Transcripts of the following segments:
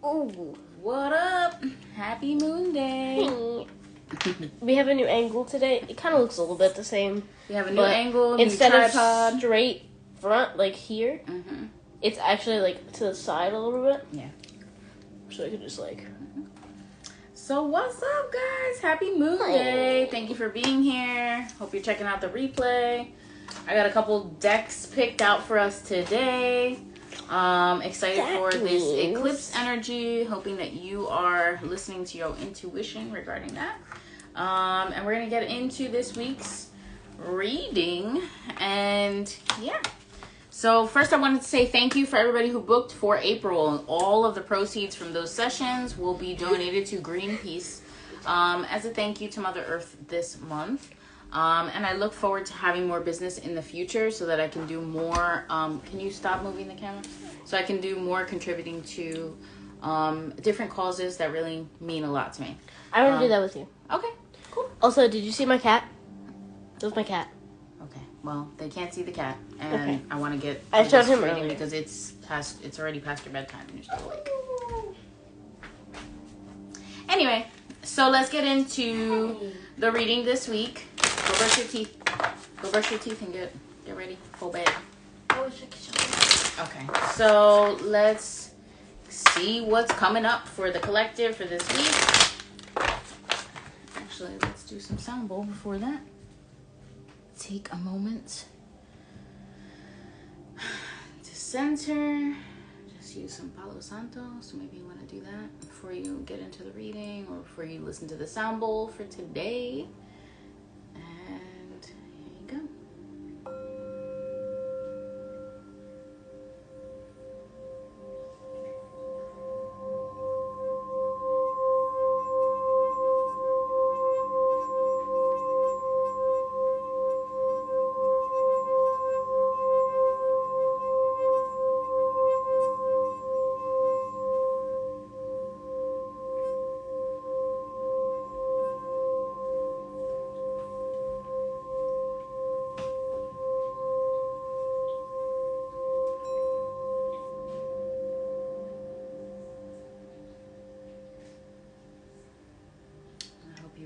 Oh, What up? Happy Moon Day. we have a new angle today. It kind of looks a little bit the same. We have a new angle, new instead tripod. of straight front, like here, Mm-hmm. it's actually like to the side a little bit. Yeah. So I could just like. So what's up, guys? Happy Moon Day. Thank you for being here. Hope you're checking out the replay. I got a couple decks picked out for us today. Excited for this eclipse energy. Hoping that you are listening to your intuition regarding that. And we're going to get into this week's reading. And yeah. So first I wanted to say thank you for everybody who booked for April. All of the proceeds from those sessions will be donated to Greenpeace as a thank you to Mother Earth this month. And I look forward to having more business in the future so that I can do more. Can you stop moving the camera? So I can do more contributing to different causes that really mean a lot to me. I want to do that with you. Okay, cool. Also, did you see my cat? That was my cat. Okay, well, they can't see the cat, and Okay. I want to get. I showed him reading earlier. because it's already past your bedtime, and you're still awake. Anyway, so let's get into the reading this week. Go brush your teeth. Go brush your teeth and get ready. Full bed. Okay, so let's see what's coming up for the collective for this week. Actually, let's do some sound bowl before that. Take a moment to center. Just use some Palo Santo. So maybe you want to do that before you get into the reading or before you listen to the sound bowl for today. And here you go.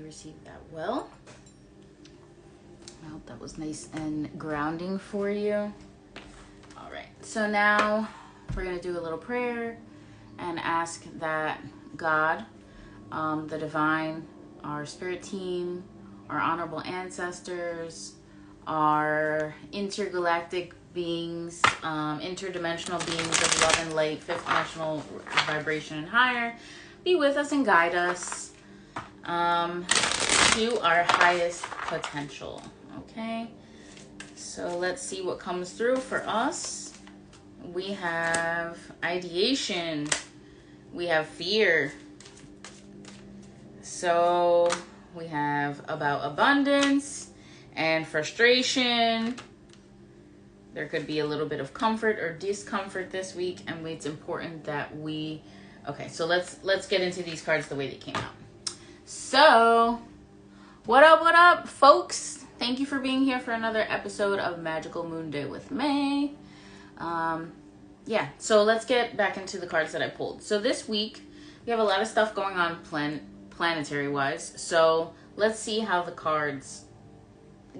Received that well. I hope that was nice and grounding for you. All right, so now we're gonna do a little prayer and ask that God, the divine, our spirit team, our honorable ancestors, our intergalactic beings, interdimensional beings of love and light, fifth dimensional vibration and higher, be with us and guide us to our highest potential. Okay, so let's see what comes through for us. We have ideation, we have fear, so we have about abundance and frustration. There could be a little bit of comfort or discomfort this week, and it's important that we okay, so let's get into these cards the way they came out. So, what up, folks? Thank you for being here for another episode of Magical Moon Day with May. Yeah, so let's get back into the cards that I pulled. So this week, we have a lot of stuff going on planetary-wise. So let's see how the cards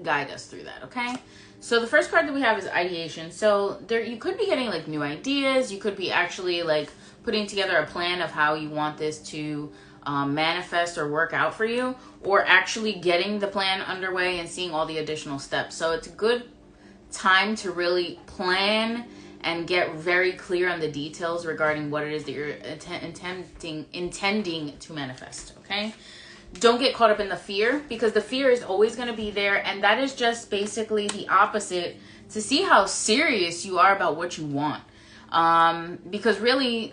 guide us through that, okay? So the first card that we have is ideation. So you could be getting like new ideas. You could be actually like putting together a plan of how you want this to manifest or work out for you, or actually getting the plan underway and seeing all the additional steps. So it's a good time to really plan and get very clear on the details regarding what it is that you're intending to manifest. Okay, don't get caught up in the fear, because the fear is always going to be there, and that is just basically the opposite to see how serious you are about what you want. Because really,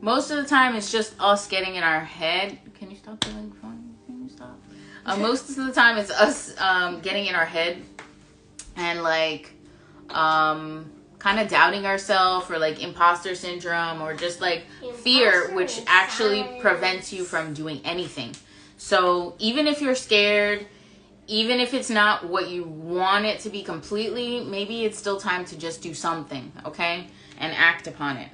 most of the time, it's just us getting in our head. Can you stop doing fun? Can you stop? Most of the time, it's us getting in our head and like kind of doubting ourselves, or like imposter syndrome, or just like fear, which actually prevents you from doing anything. So even if you're scared, even if it's not what you want it to be completely, maybe it's still time to just do something, okay? And act upon it.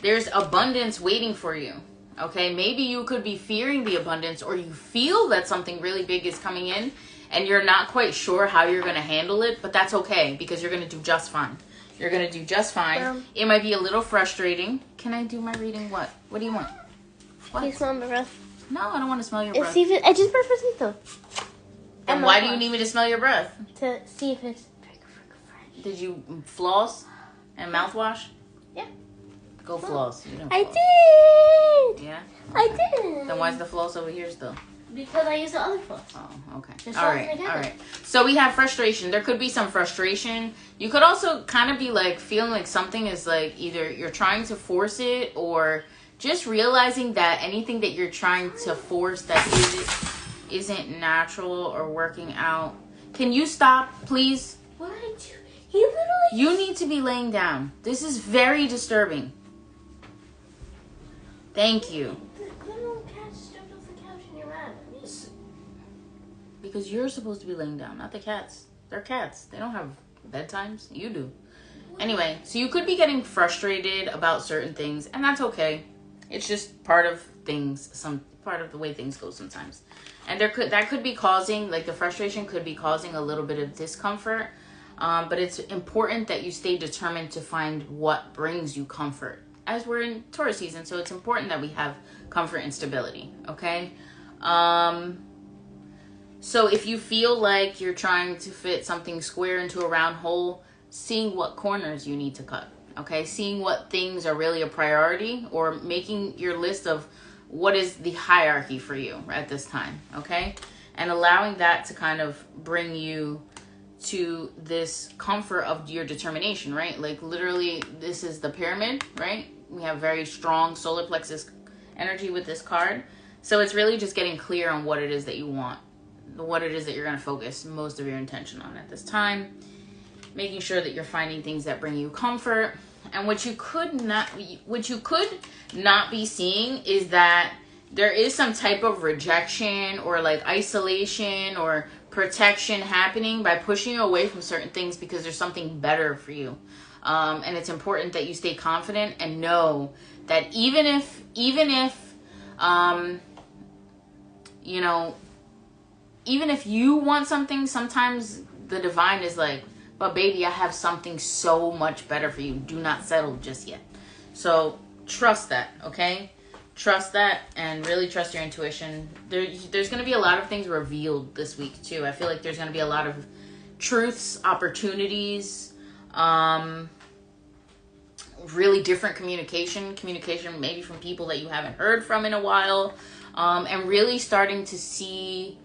there's abundance waiting for you. Okay, maybe you could be fearing the abundance, or you feel that something really big is coming in and you're not quite sure how you're going to handle it, but that's okay because you're going to do just fine. You're going to do just fine. It might be a little frustrating. Can I do my reading? What do you want? What? Can you smell my breath? No, I don't want to smell your breath. See if I just breathed though. And why do you need me to smell your breath? To see if it's fresh. Did you floss and mouthwash? Yeah. Go floss. You don't I floss. did. Yeah? I did. Then why's the floss over here still? Because I used the other floss. Oh, okay. Just All right. So we have frustration. There could be some frustration. You could also kind of be like feeling like something is like either you're trying to force it, or just realizing that anything that you're trying to force that isn't natural or working out. Can you stop, please? What did I do? He literally... You need to be laying down. This is very disturbing. Thank you. The little cat stepped off the couch and you're mad at me. Because you're supposed to be laying down, not the cats. They're cats. They don't have bedtimes. You do. Anyway, so you could be getting frustrated about certain things, and that's okay. It's just part of things, part of the way things go sometimes. And that could be causing, like the frustration could be causing a little bit of discomfort. But it's important that you stay determined to find what brings you comfort, as we're in Taurus season. So it's important that we have comfort and stability. Okay. So if you feel like you're trying to fit something square into a round hole, seeing what corners you need to cut. Okay. Seeing what things are really a priority, or making your list of what is the hierarchy for you at this time. Okay. And allowing that to kind of bring you to this comfort of your determination, right? Like literally this is the pyramid, right? We have very strong solar plexus energy with this card. So it's really just getting clear on what it is that you want, what it is that you're going to focus most of your intention on at this time, making sure that you're finding things that bring you comfort. And what you could not be seeing is that there is some type of rejection or like isolation or protection happening by pushing you away from certain things because there's something better for you. And it's important that you stay confident and know that even if you want something, sometimes the divine is like, but baby, I have something so much better for you. Do not settle just yet. So trust that, okay? Trust that and really trust your intuition. There's going to be a lot of things revealed this week too. I feel like there's going to be a lot of truths, opportunities, really different communication maybe from people that you haven't heard from in a while, and really starting to see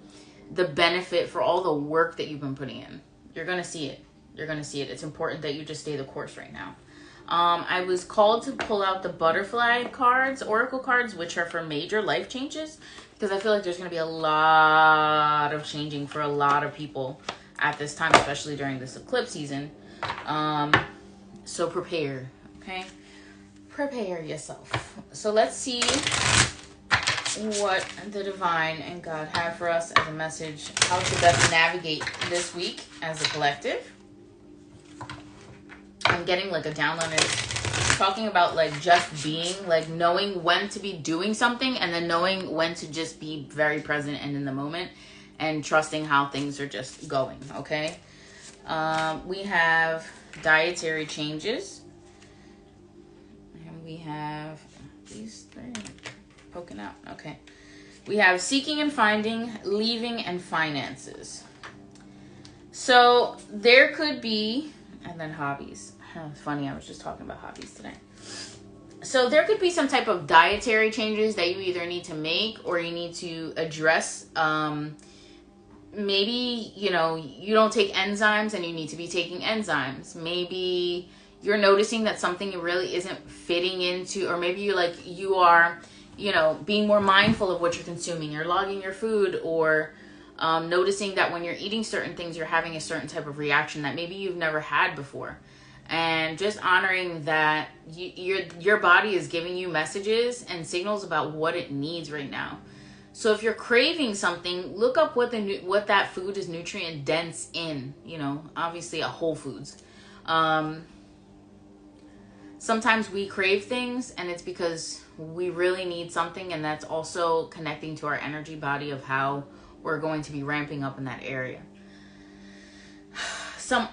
the benefit for all the work that you've been putting in. You're going to see it. It's important that you just stay the course right now. I was called to pull out the butterfly cards, oracle cards, which are for major life changes, because I feel like there's going to be a lot of changing for a lot of people at this time, especially during this eclipse season. So prepare, okay? Prepare yourself. So let's see what the divine and God have for us as a message, how to best navigate this week as a collective. I'm getting like a download. It's talking about like just being, like knowing when to be doing something and then knowing when to just be very present and in the moment and trusting how things are just going, okay? We have dietary changes. And we have these things poking out. Okay. We have seeking and finding, leaving, and finances. So there could be, and then hobbies. It's funny, I was just talking about hobbies today. So there could be some type of dietary changes that you either need to make or you need to address. Maybe, you don't take enzymes and you need to be taking enzymes. Maybe you're noticing that something really isn't fitting into, or maybe you are, being more mindful of what you're consuming. You're logging your food, or noticing that when you're eating certain things, you're having a certain type of reaction that maybe you've never had before. And just honoring that your body is giving you messages and signals about what it needs right now. So if you're craving something, look up what that food is nutrient dense in, obviously at Whole Foods. sometimes we crave things and it's because we really need something, and that's also connecting to our energy body of how we're going to be ramping up in that area.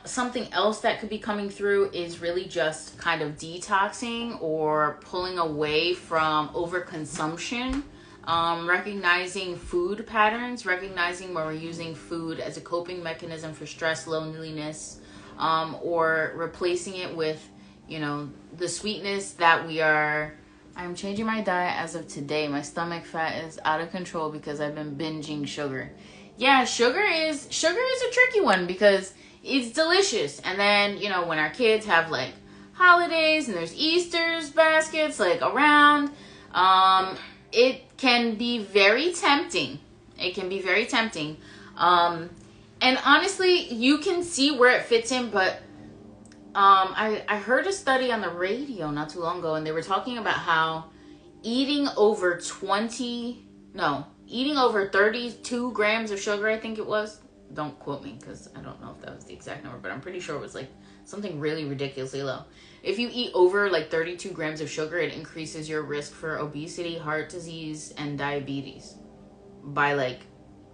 Something else that could be coming through is really just kind of detoxing or pulling away from overconsumption. Recognizing food patterns, recognizing when we're using food as a coping mechanism for stress, loneliness, or replacing it with, the sweetness that we are. I'm changing my diet as of today. My stomach fat is out of control because I've been binging sugar. Yeah, sugar is a tricky one because it's delicious. And then, when our kids have like holidays and there's Easter's baskets like around, it can be very tempting. It can be very tempting. And honestly, you can see where it fits in, but I heard a study on the radio not too long ago, and they were talking about how eating over 32 grams of sugar, I think it was. Don't quote me because I don't know if that was the exact number, but I'm pretty sure it was like something really ridiculously low. If you eat over like 32 grams of sugar, it increases your risk for obesity, heart disease, and diabetes by like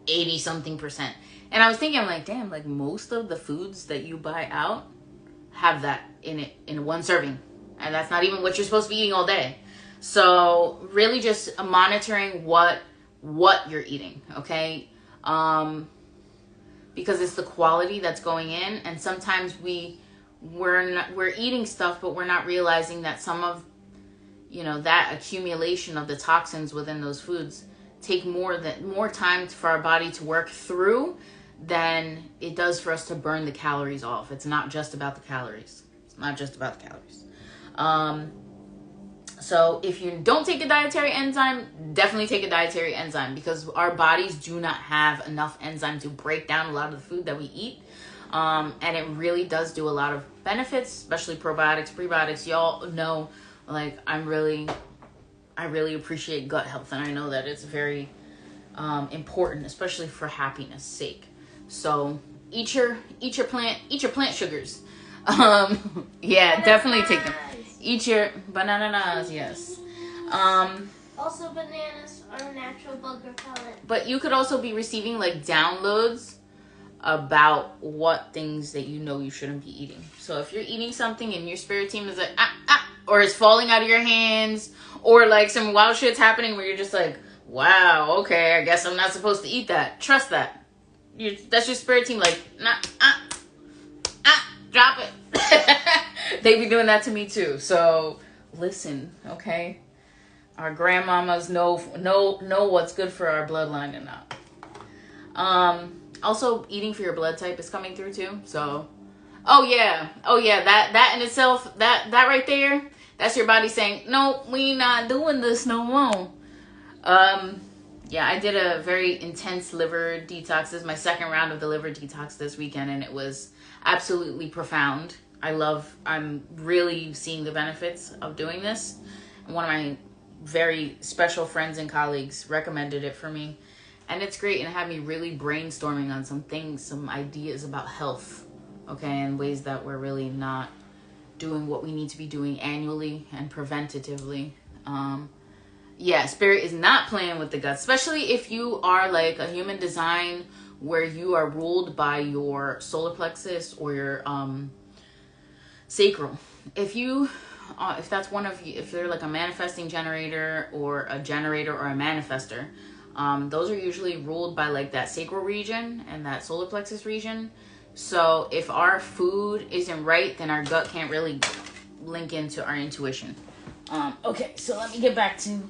80 something %. And I was thinking, I'm like, damn, like most of the foods that you buy out have that in it in one serving. And that's not even what you're supposed to be eating all day. So really just monitoring what you're eating, okay? Because it's the quality that's going in, and sometimes we're eating stuff, but we're not realizing that some of that accumulation of the toxins within those foods take more time for our body to work through than it does for us to burn the calories off. It's not just about the calories. So if you don't take a dietary enzyme, definitely take a dietary enzyme, because our bodies do not have enough enzyme to break down a lot of the food that we eat. And it really does do a lot of benefits, especially probiotics, prebiotics. Y'all know, like, I really appreciate gut health, and I know that it's very important, especially for happiness sake. So eat your plant sugars. Yeah, definitely take them. Eat your bananas, yes. Also, bananas are a natural bug repellent. But you could also be receiving like downloads about what things that you shouldn't be eating. So if you're eating something and your spirit team is like, or it's falling out of your hands, or like some wild shit's happening where you're just like, wow, okay, I guess I'm not supposed to eat that. Trust that. That's your spirit team like, drop it. They be doing that to me too. So listen, okay? Our grandmamas know what's good for our bloodline and not. Also, eating for your blood type is coming through too. So, oh yeah, that in itself, that right there, that's your body saying, no, we not doing this no more. Yeah, I did a very intense liver detox. This is my second round of the liver detox this weekend, and it was absolutely profound. I'm really seeing the benefits of doing this. And one of my very special friends and colleagues recommended it for me. And it's great, and it had me really brainstorming on some things, some ideas about health, okay, and ways that we're really not doing what we need to be doing annually and preventatively. Yeah, spirit is not playing with the gut, especially if you are like a human design where you are ruled by your solar plexus or your sacral. If that's one of you, if you're like a manifesting generator or a manifester, those are usually ruled by like that sacral region and that solar plexus region. So if our food isn't right, then our gut can't really link into our intuition. Okay, so let me get back to,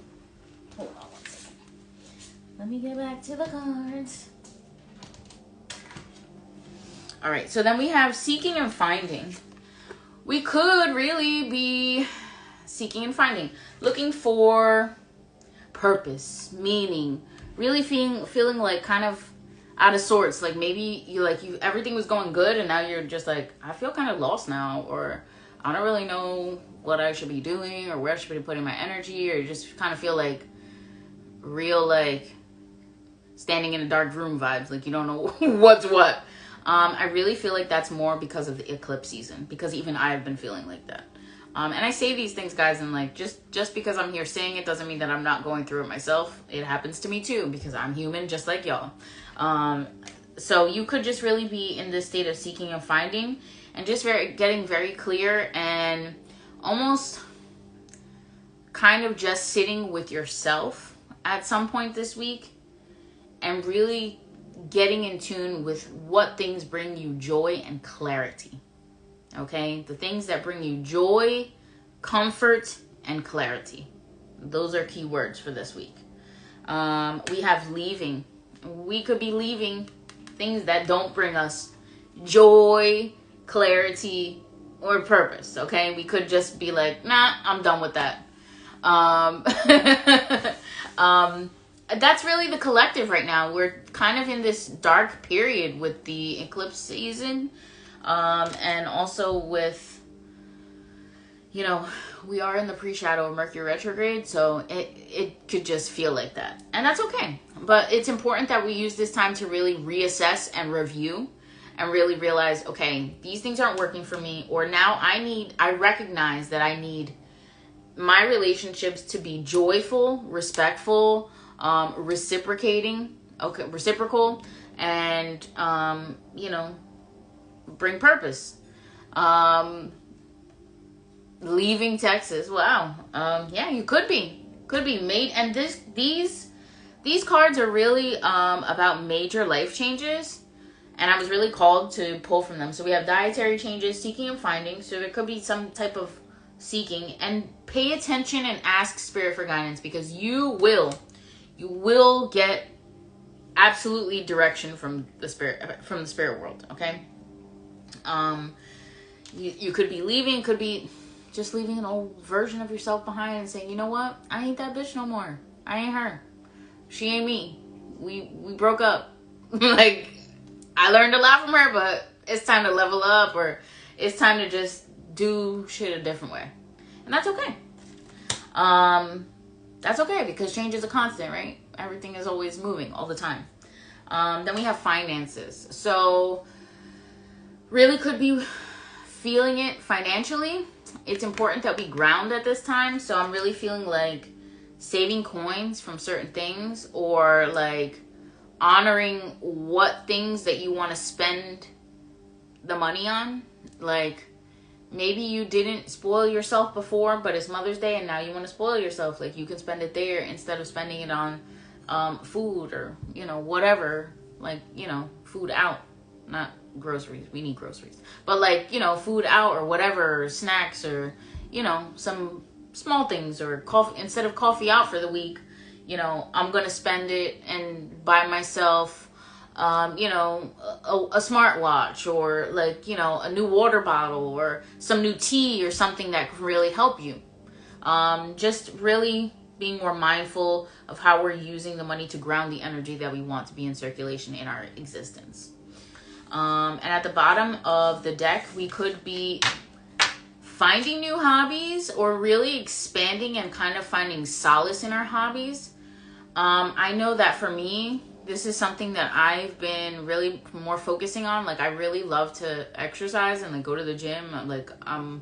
hold on one second. Let me get back to the cards. All right, so then we have seeking and finding. We could really be seeking and finding, looking for purpose, meaning, really feeling like kind of out of sorts. Like maybe everything was going good and now you're just like, I feel kind of lost now, or I don't really know what I should be doing or where I should be putting my energy, or you just kind of feel like real like standing in a dark room vibes, like you don't know what's what. I really feel like that's more because of the eclipse season, because even I have been feeling like that. And I say these things, guys, and like just because I'm here saying it doesn't mean that I'm not going through it myself. It happens to me too, because I'm human just like y'all. So you could just really be in this state of seeking and finding, and just getting very clear, and almost kind of just sitting with yourself at some point this week, and really getting in tune with what things bring you joy and clarity. Okay? The things that bring you joy, comfort, and clarity. Those are key words for this week. We have leaving. We could be leaving things that don't bring us joy, clarity, or purpose. Okay? We could just be like, nah, I'm done with that. That's really the collective right now. We're kind of in this dark period with the eclipse season, and also with, you know, we are in the pre-shadow of Mercury retrograde, so it could just feel like that, and that's okay. But it's important that we use this time to really reassess and review, and really realize, okay, these things aren't working for me, or now I recognize that I need my relationships to be joyful, respectful, reciprocal, and you know, bring purpose. Leaving Texas, wow. Yeah, you could be made, and these cards are really about major life changes, and I was really called to pull from them. So we have dietary changes, seeking and finding. So there could be some type of seeking, and pay attention and ask spirit for guidance, because you will get absolutely direction from the spirit world. Okay. You could be leaving, could be just leaving an old version of yourself behind and saying, you know what, I ain't that bitch no more. I ain't her. She ain't me. We broke up. Like, I learned a lot from her, but it's time to level up, or it's time to just do shit a different way. And that's okay. That's okay, because change is a constant, right? Everything is always moving all the time. Then we have finances. So really could be feeling it financially. It's important that we ground at this time. So I'm really feeling like saving coins from certain things, or like honoring what things that you want to spend the money on. Like, maybe you didn't spoil yourself before, but it's Mother's Day and now you want to spoil yourself. Like, you can spend it there instead of spending it on food, or, you know, whatever. Like, you know, food out, not groceries. We need groceries. But, like, you know, food out or whatever, or snacks, or, you know, some small things, or coffee. Instead of coffee out for the week, you know, I'm going to spend it and buy myself, you know, a smartwatch, or like, you know, a new water bottle, or some new tea, or something that can really help you. Just really being more mindful of how we're using the money to ground the energy that we want to be in circulation in our existence. And at the bottom of the deck, we could be finding new hobbies, or really expanding and kind of finding solace in our hobbies. I know that for me, this is something that I've been really more focusing on. Like, I really love to exercise and like go to the gym. Like, I'm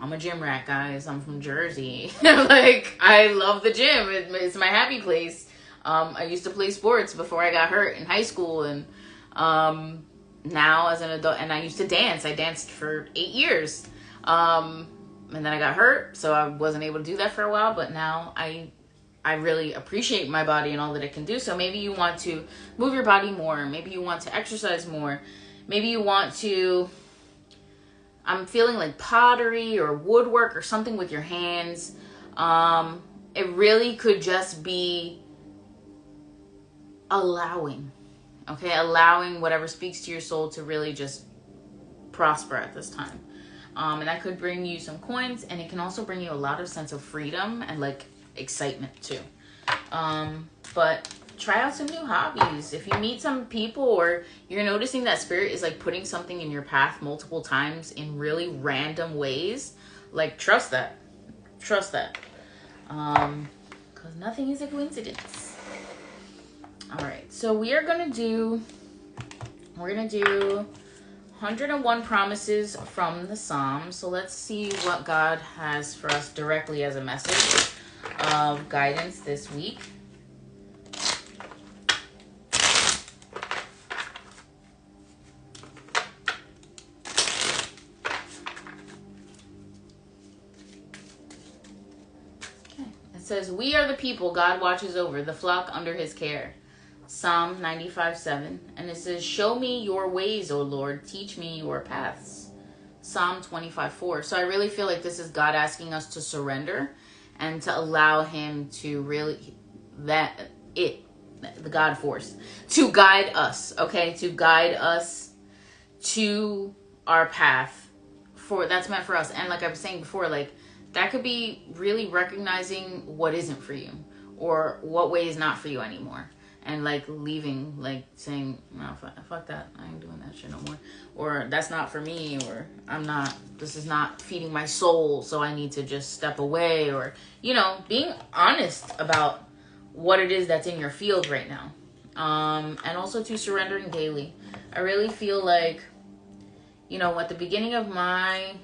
a gym rat, guys. I'm from Jersey. Like, I love the gym. It's my happy place. I used to play sports before I got hurt in high school, and now as an adult, and I used to dance. I danced for 8 years. And then I got hurt, so I wasn't able to do that for a while, but now I really appreciate my body and all that it can do. So maybe you want to move your body more. Maybe you want to exercise more. Maybe you want to, I'm feeling like pottery or woodwork or something with your hands. It really could just be allowing, okay? Allowing whatever speaks to your soul to really just prosper at this time. And that could bring you some coins, and it can also bring you a lot of sense of freedom and like excitement too. But try out some new hobbies. If you meet some people, or you're noticing that spirit is like putting something in your path multiple times in really random ways, like trust that. Because nothing is a coincidence. All right, so we're gonna do 101 promises from the Psalms. So let's see what God has for us directly as a message of guidance this week. Okay. It says, "We are the people God watches over, the flock under his care." Psalm 95:7. And it says, "Show me your ways, O Lord. Teach me your paths." Psalm 25:4. So I really feel like this is God asking us to surrender and to allow him to really, the God force, to guide us, okay? To guide us to our path. That's meant for us. And like I was saying before, like that could be really recognizing what isn't for you or what way is not for you anymore. And like leaving, like saying, no, fuck that. I ain't doing that shit no more. Or that's not for me. Or this is not feeding my soul. So I need to just step away. Or, being honest about what it is that's in your field right now. And also to surrendering daily. I really feel like, at the beginning of I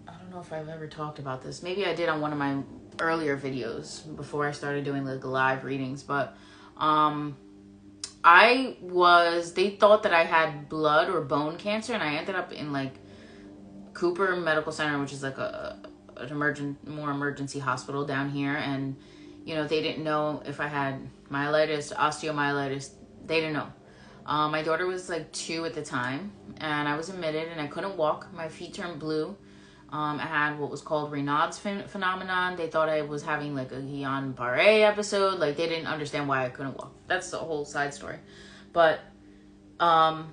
don't know if I've ever talked about this. Maybe I did on one of my earlier videos before I started doing like live readings, but they thought that I had blood or bone cancer, and I ended up in like Cooper Medical Center, which is like an emergency hospital down here, and they didn't know if I had myelitis, osteomyelitis. They didn't know. My daughter was like 2 at the time, and I was admitted, and I couldn't walk. My feet turned blue. I had what was called Raynaud's phenomenon. They thought I was having like a Guillain-Barré episode. Like they didn't understand why I couldn't walk. That's the whole side story. But I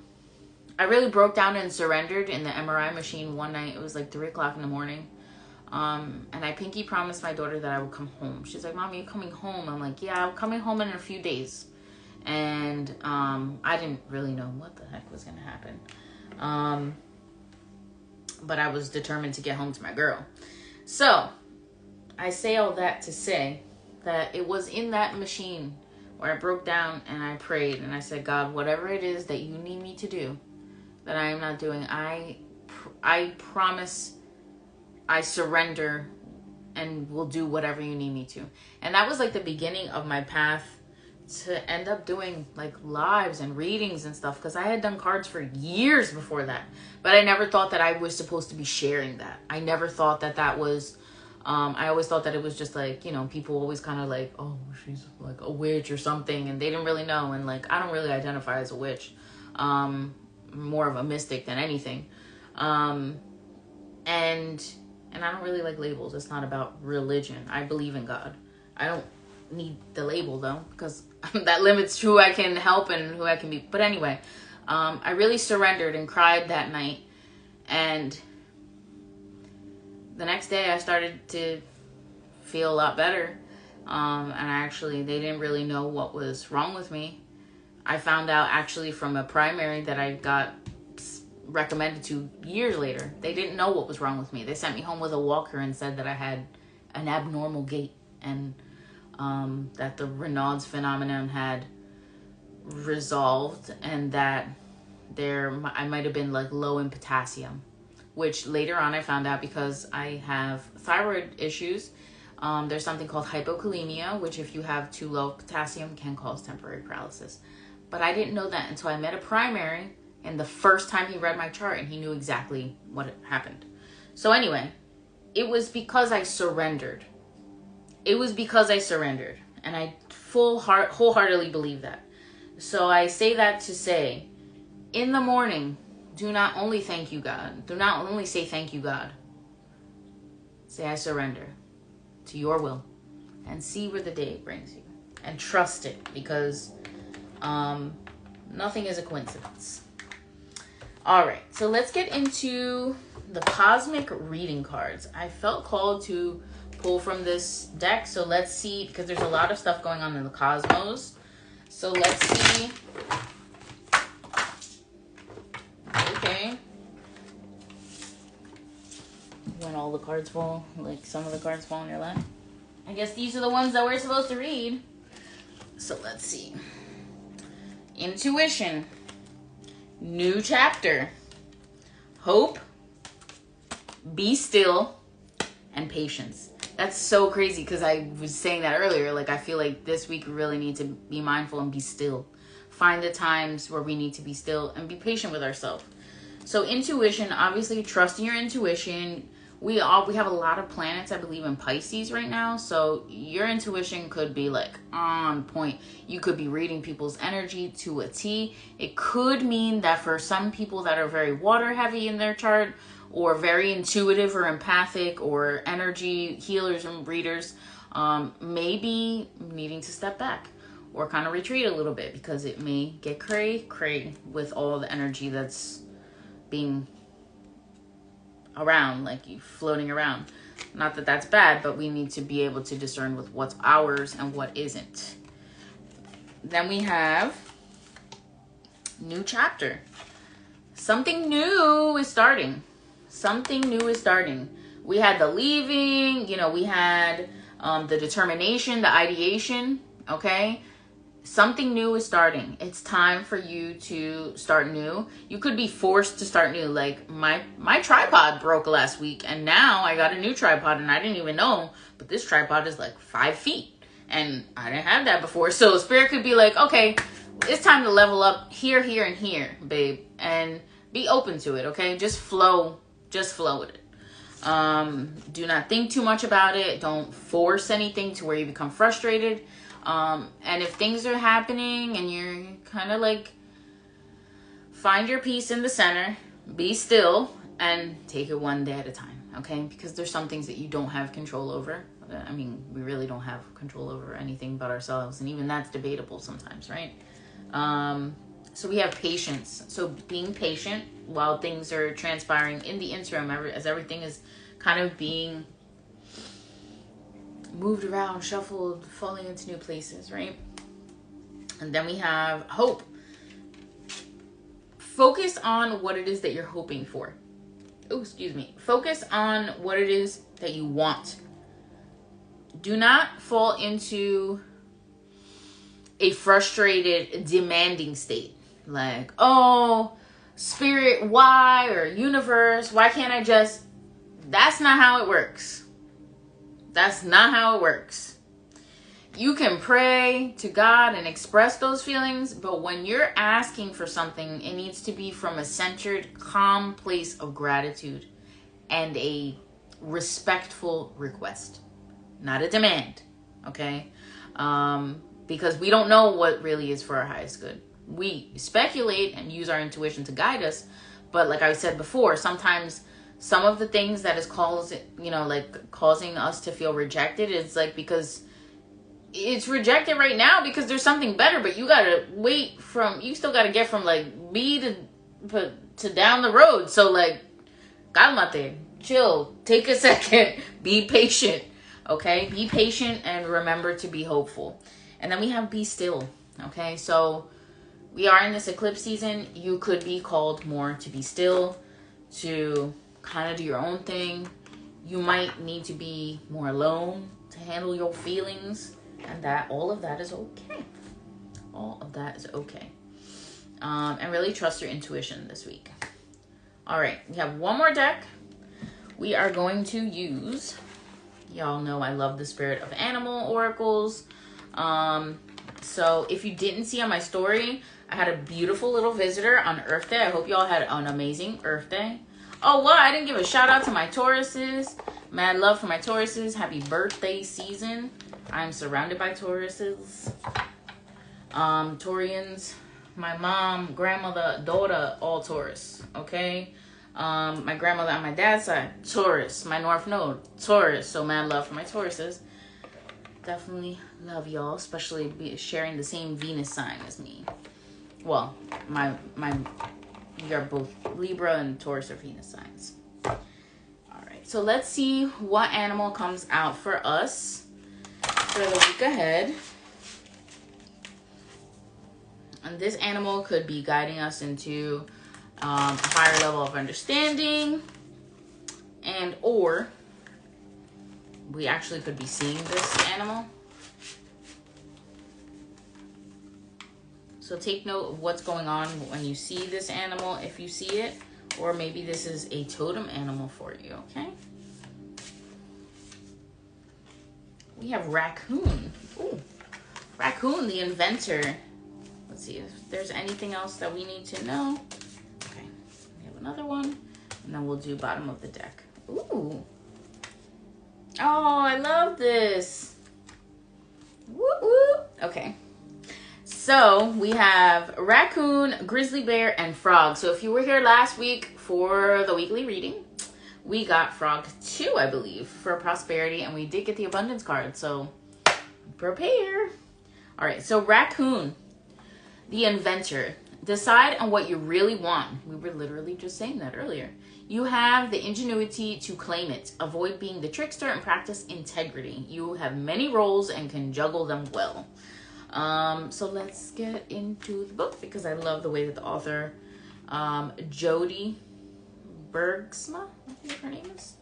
really broke down and surrendered in the MRI machine one night. It was like 3 o'clock in the morning. And I pinky promised my daughter that I would come home. She's like, "Mommy, you coming home?" I'm like, "Yeah, I'm coming home in a few days." And I didn't really know what the heck was going to happen. But I was determined to get home to my girl. So, I say all that to say that it was in that machine where I broke down and I prayed and I said, "God, whatever it is that you need me to do that I am not doing, I promise I surrender and will do whatever you need me to." And that was like the beginning of my path to end up doing like lives and readings and stuff, because I had done cards for years before that, but I never thought that I was supposed to be sharing that. I never thought that was I always thought that it was just like, people always kind of like, "Oh, she's like a witch or something," and they didn't really know. And like I don't really identify as a witch, more of a mystic than anything, and I don't really like labels. It's not about religion. I believe in God. I don't need the label though, because that limits who I can help and who I can be. But anyway, I really surrendered and cried that night, and the next day I started to feel a lot better, and they didn't really know what was wrong with me. I found out actually from a primary that I got recommended to years later. They didn't know what was wrong with me. They sent me home with a walker and said that I had an abnormal gait, and that the Raynaud's phenomenon had resolved, and that I might have been like low in potassium, which later on I found out because I have thyroid issues. There's something called hypokalemia, which if you have too low potassium can cause temporary paralysis. But I didn't know that until I met a primary, and the first time he read my chart and he knew exactly what had happened. So anyway, it was because I surrendered. And I wholeheartedly believe that. So I say that to say, in the morning, do not only thank you, God. Do not only say thank you, God. Say I surrender to your will, and see where the day brings you. And trust it, because nothing is a coincidence. All right, so let's get into the cosmic reading cards. I felt called to pull from this deck, so let's see, because there's a lot of stuff going on in the cosmos. So let's see. Okay. When all the cards fall, like some of the cards fall in your lap. I guess these are the ones that we're supposed to read. So let's see. Intuition. New chapter. Hope, be still, and patience. That's so crazy because I was saying that earlier. Like, I feel like this week we really need to be mindful and be still. Find the times where we need to be still and be patient with ourselves. So intuition, obviously trusting your intuition. We have a lot of planets, I believe, in Pisces right now. So your intuition could be like on point. You could be reading people's energy to a T. It could mean that for some people that are very water heavy in their chart, or very intuitive or empathic or energy healers and readers, maybe needing to step back or kind of retreat a little bit because it may get cray with all the energy that's being around, like you floating around. Not that that's bad, but we need to be able to discern with what's ours and what isn't. Then we have new chapter. Something new is starting. Something new is starting. We had the leaving, we had the determination, the ideation, okay? Something new is starting. It's time for you to start new. You could be forced to start new. Like my tripod broke last week and now I got a new tripod and I didn't even know, but this tripod is like 5 feet and I didn't have that before. So Spirit could be like, okay, it's time to level up here, and here, babe, and be open to it, okay? Just flow with it. Do not think too much about it. Don't force anything to where you become frustrated. And if things are happening and you're kind of like, find your peace in the center, be still, and take it one day at a time, okay? Because there's some things that you don't have control over. I mean, we really don't have control over anything but ourselves, and even that's debatable sometimes, right? So we have patience. So being patient while things are transpiring in the interim, as everything is kind of being moved around, shuffled, falling into new places, right? And then we have hope. Focus on what it is that you're hoping for. Focus on what it is that you want. Do not fall into a frustrated, demanding state. Like, oh, Spirit, why? Or universe, why can't I just... That's not how it works. That's not how it works. You can pray to God and express those feelings, but when you're asking for something, it needs to be from a centered, calm place of gratitude and a respectful request, not a demand, okay? Because we don't know what really is for our highest good. We speculate and use our intuition to guide us, but like I said before, sometimes some of the things that is causing us to feel rejected is like because it's rejected right now because there's something better, but you gotta you still gotta get from like B to down the road. So like, calmate, chill, take a second, be patient, okay? Be patient and remember to be hopeful. And then we have be still, okay? So we are in this eclipse season. You could be called more to be still, to kind of do your own thing. You might need to be more alone to handle your feelings, and all of that is okay. All of that is okay. And really trust your intuition this week. All right, we have one more deck. We are going to use, y'all know I love the Spirit of Animal oracles. So if you didn't see on my story, I had a beautiful little visitor on Earth Day. I hope y'all had an amazing Earth Day. Oh, well, I didn't give a shout out to my Tauruses. Mad love for my Tauruses. Happy birthday season. I'm surrounded by Tauruses. Taurians. My mom, grandmother, daughter, all Taurus. Okay? My grandmother on my dad's side, Taurus. My North Node, Taurus. So mad love for my Tauruses. Definitely love y'all, especially sharing the same Venus sign as me. Well, we are both Libra and Taurus are Venus signs. All right, so let's see what animal comes out for us for the week ahead. And this animal could be guiding us into a higher level of understanding, and or we actually could be seeing this animal. So take note of what's going on when you see this animal, if you see it, or maybe this is a totem animal for you, okay? We have raccoon. Ooh, raccoon, the inventor. Let's see if there's anything else that we need to know. Okay, we have another one, and then we'll do bottom of the deck. Ooh. Oh, I love this. Woo woo. Okay. So we have raccoon, grizzly bear, and frog. So if you were here last week for the weekly reading, we got frog 2, I believe, for prosperity, and we did get the abundance card. So prepare. All right. So raccoon, the inventor. Decide on what you really want. We were literally just saying that earlier. You have the ingenuity to claim it. Avoid being the trickster and practice integrity. You have many roles and can juggle them well. So let's get into the book because I love the way that the author, Jody Bergsma, I think her name is.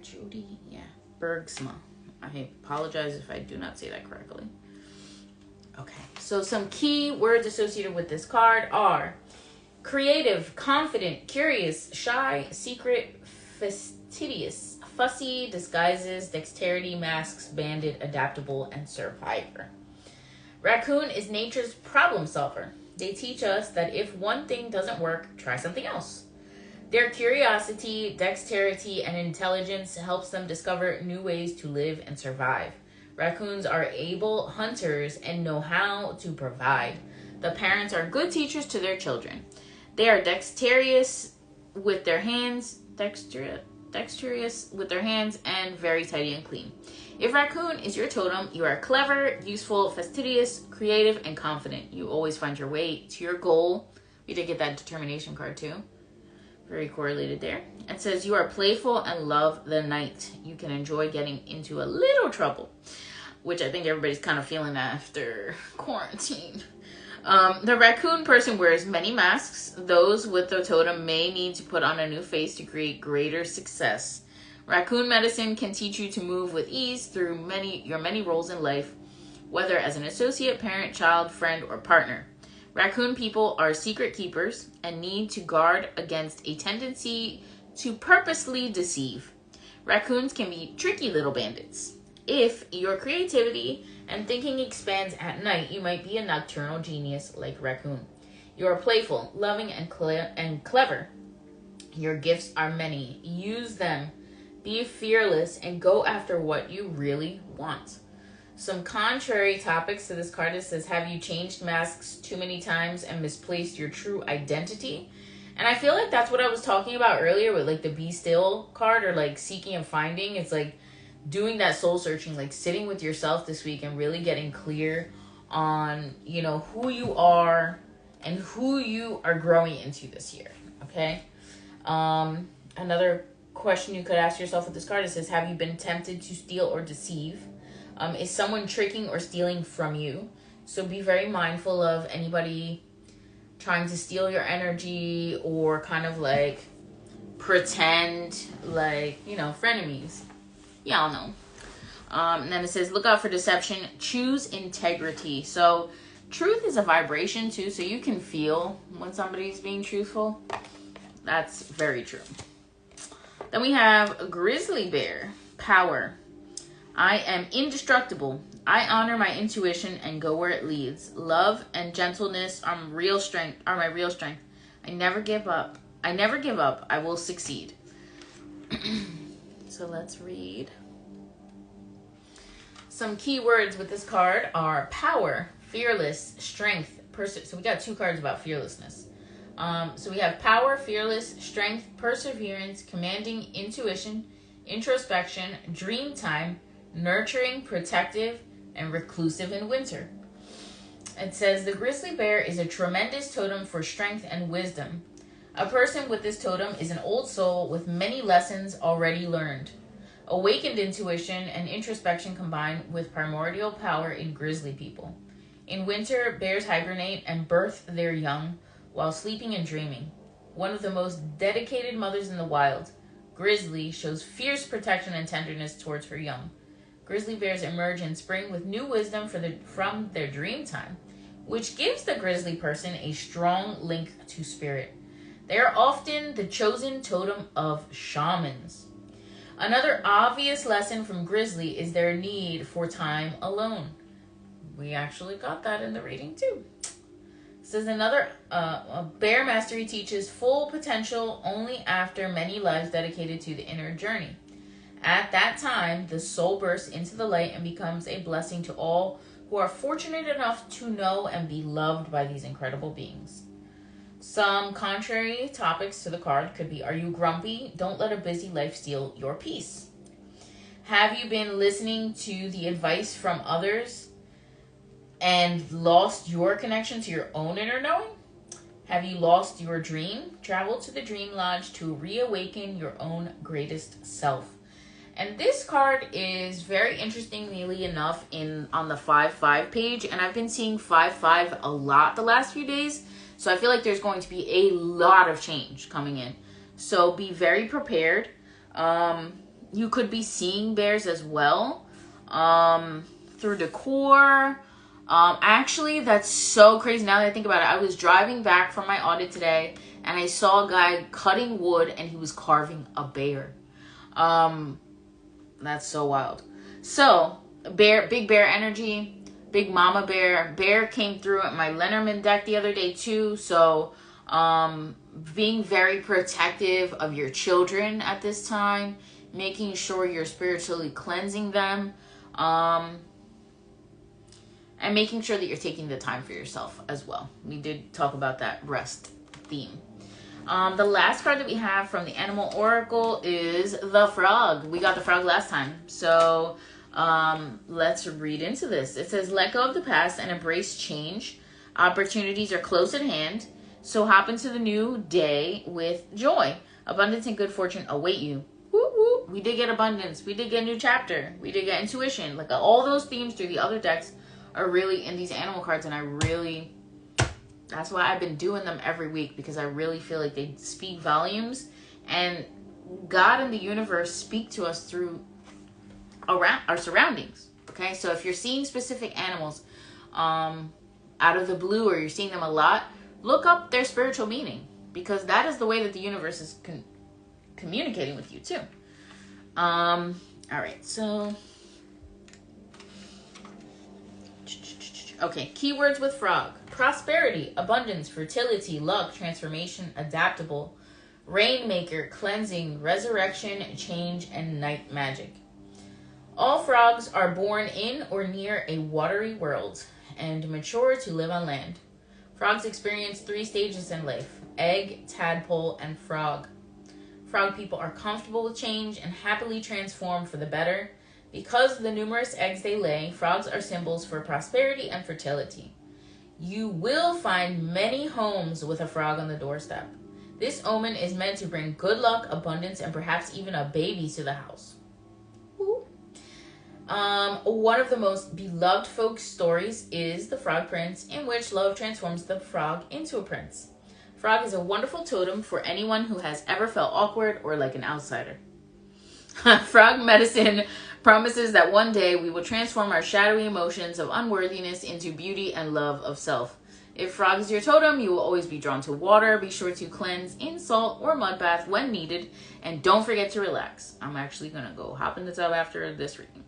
Jody, yeah, Bergsma. I apologize if I do not say that correctly. Okay, so some key words associated with this card are creative, confident, curious, shy, secret, fastidious, fussy, disguises, dexterity, masks, bandit, adaptable, and survivor. Raccoon is nature's problem solver. They teach us that if one thing doesn't work, try something else. Their curiosity, dexterity, and intelligence helps them discover new ways to live and survive. Raccoons are able hunters and know how to provide. The parents are good teachers to their children. They are dexterous with their hands, and very tidy and clean. If raccoon is your totem, you are clever, useful, fastidious, creative, and confident. You always find your way to your goal. We did get that determination card too. Very correlated there. It says you are playful and love the night. You can enjoy getting into a little trouble, which I think everybody's kind of feeling after quarantine. The raccoon person wears many masks. Those with the totem may need to put on a new face to create greater success. Raccoon medicine can teach you to move with ease through your many roles in life, whether as an associate, parent, child, friend, or partner. Raccoon people are secret keepers and need to guard against a tendency to purposely deceive. Raccoons can be tricky little bandits. If your creativity and thinking expands at night, you might be a nocturnal genius like raccoon. You are playful, loving, and clever. Your gifts are many. Use them. Be fearless and go after what you really want. Some contrary topics to this card, it says, have you changed masks too many times and misplaced your true identity? And I feel like that's what I was talking about earlier with like the be still card, or like seeking and finding. It's like doing that soul searching, like sitting with yourself this week and really getting clear on, you know, who you are and who you are growing into this year. Okay. Another question you could ask yourself with this card, it says, have you been tempted to steal or deceive? Is someone tricking or stealing from you? So be very mindful of anybody trying to steal your energy or kind of like pretend like, you know, frenemies. Y'all know. And then it says, look out for deception. Choose integrity. So truth is a vibration too. So you can feel when somebody's being truthful. That's very true. Then we have a grizzly bear. Power. I am indestructible. I honor my intuition and go where it leads. Love and gentleness are my real strength. I never give up. I will succeed. So let's read. Some key words with this card are power, fearless, strength. So we got 2 cards about fearlessness. So we have power, fearless, strength, perseverance, commanding, intuition, introspection, dream time, nurturing, protective, and reclusive in winter. It says the grizzly bear is a tremendous totem for strength and wisdom. A person with this totem is an old soul with many lessons already learned. Awakened intuition and introspection combine with primordial power in grizzly people. In winter, bears hibernate and birth their young while sleeping and dreaming. One of the most dedicated mothers in the wild, Grizzly shows fierce protection and tenderness towards her young. Grizzly bears emerge in spring with new wisdom from their dream time. which gives the grizzly person a strong link to spirit. They are often the chosen totem of shamans. Another obvious lesson from grizzly is their need for time alone. We actually got that in the reading too. This is another bear mastery teaches full potential only after many lives dedicated to the inner journey. At that time, the soul bursts into the light and becomes a blessing to all who are fortunate enough to know and be loved by these incredible beings. Some contrary topics to the card could be, are you grumpy? Don't let a busy life steal your peace. Have you been listening to the advice from others and lost your connection to your own inner knowing? Have you lost your dream? Travel to the Dream Lodge to reawaken your own greatest self. And this card is very interestingly enough on the 5-5 page, and I've been seeing 5-5 a lot the last few days. So I feel like there's going to be a lot of change coming in. So be very prepared. You could be seeing bears as well through decor. Actually, that's so crazy. Now that I think about it, I was driving back from my audit today, and I saw a guy cutting wood, and he was carving a bear. That's so wild. So, big bear energy. Big mama bear. Bear came through at my Lenormand deck the other day too. So being very protective of your children at this time. Making sure you're spiritually cleansing them. And making sure that you're taking the time for yourself as well. We did talk about that rest theme. The last card that we have from the Animal Oracle is the frog. We got the frog last time. So let's read into this. It says, let go of the past and embrace change. Opportunities are close at hand. So hop into the new day with joy. Abundance and good fortune await you. Woo woo. We did get abundance. We did get a new chapter. We did get intuition. Like all those themes through the other decks are really in these animal cards. And that's why I've been doing them every week, because I really feel like they speak volumes. And God and the universe speak to us through around our surroundings. Okay, so if you're seeing specific animals out of the blue, or you're seeing them a lot, look up their spiritual meaning, because that is the way that the universe is communicating with you too. All right, so okay, keywords with frog: prosperity, abundance, fertility, luck, transformation, adaptable, rainmaker, cleansing, resurrection, change, and night magic. All frogs are born in or near a watery world and mature to live on land. Frogs experience 3 stages in life: egg, tadpole, and frog. Frog people are comfortable with change and happily transform for the better. Because of the numerous eggs they lay, frogs are symbols for prosperity and fertility. You will find many homes with a frog on the doorstep. This omen is meant to bring good luck, abundance, and perhaps even a baby to the house. One of the most beloved folk stories is The Frog Prince, in which love transforms the frog into a prince. Frog is a wonderful totem for anyone who has ever felt awkward or like an outsider. Frog medicine promises that one day we will transform our shadowy emotions of unworthiness into beauty and love of self. If frog is your totem, you will always be drawn to water. Be sure to cleanse in salt or mud bath when needed, and don't forget to relax. I'm actually gonna go hop in the tub after this reading.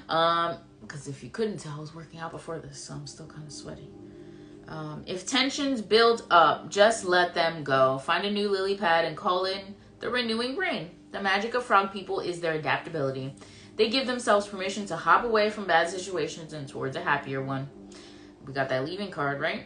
Because if you couldn't tell, I was working out before this, so I'm still kind of sweaty. If tensions build up, just let them go. Find a new lily pad and call in the renewing rain. The magic of frog people is their adaptability. They give themselves permission to hop away from bad situations and towards a happier one. We got that leaving card, right?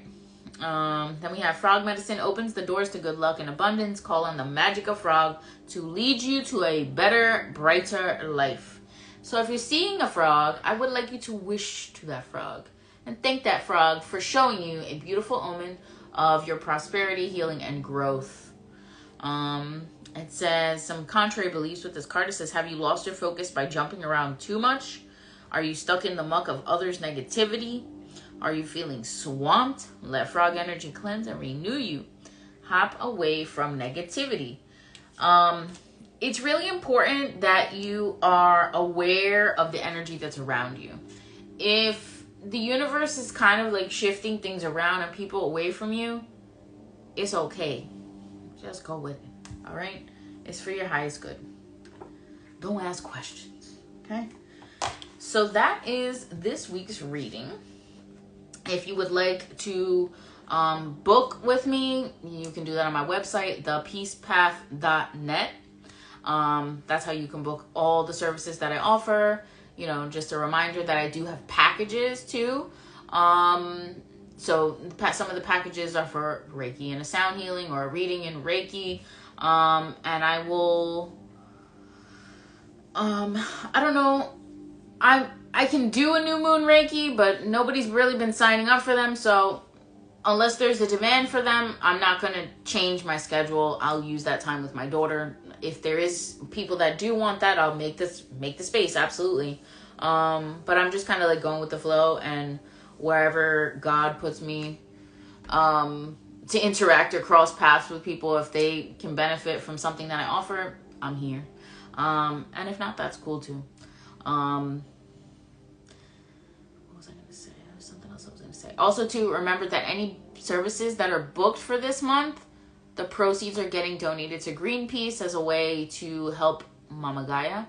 Then we have frog medicine opens the doors to good luck and abundance. Call on the magic of frog to lead you to a better, brighter life. So if you're seeing a frog, I would like you to wish to that frog and thank that frog for showing you a beautiful omen of your prosperity, healing, and growth. It says some contrary beliefs with this card. It says, have you lost your focus by jumping around too much? Are you stuck in the muck of others' negativity? Are you feeling swamped? Let frog energy cleanse and renew you. Hop away from negativity. It's really important that you are aware of the energy that's around you. If the universe is kind of like shifting things around and people away from you, it's okay. Just go with it. All right? It's for your highest good. Don't ask questions. Okay? So that is this week's reading. If you would like to book with me, you can do that on my website, thepeacepath.net. That's how you can book all the services that I offer. You know, just a reminder that I do have packages too. So some of the packages are for Reiki and a sound healing or a reading in Reiki. And I will, I don't know, I can do a new moon Reiki, but nobody's really been signing up for them. So unless there's a demand for them, I'm not going to change my schedule. I'll use that time with my daughter. If there is people that do want that, I'll make the space. Absolutely. But I'm just kind of like going with the flow, and wherever God puts me, to interact or cross paths with people, if they can benefit from something that I offer, I'm here. And if not, that's cool too. What was I going to say? There was something else I was going to say. Also, too, remember that any services that are booked for this month, the proceeds are getting donated to Greenpeace as a way to help Mama Gaia.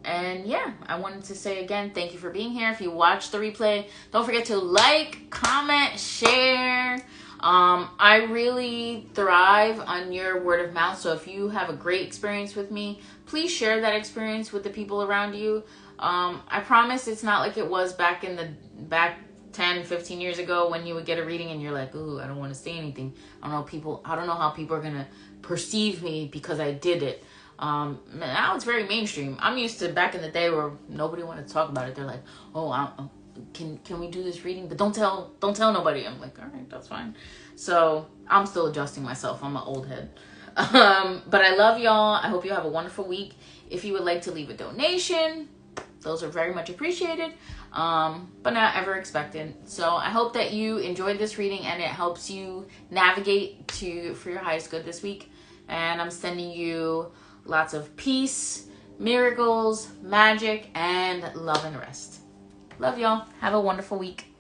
And yeah, I wanted to say again, thank you for being here. If you watch the replay, don't forget to like, comment, share. I really thrive on your word of mouth. So if you have a great experience with me, please share that experience with the people around you. I promise it's not like it was back 10, 15 years ago when you would get a reading and you're like, ooh, I don't want to say anything. I don't know how people are going to perceive me because I did it. Now it's very mainstream. I'm used to back in the day where nobody wanted to talk about it. They're like, oh, can we do this reading? But don't tell nobody. I'm like, all right, that's fine. So I'm still adjusting myself. I'm an old head. But I love y'all. I hope you have a wonderful week. If you would like to leave a donation, those are very much appreciated, but not ever expected. So I hope that you enjoyed this reading and it helps you navigate for your highest good this week. And I'm sending you lots of peace, miracles, magic, and love and rest. Love y'all. Have a wonderful week.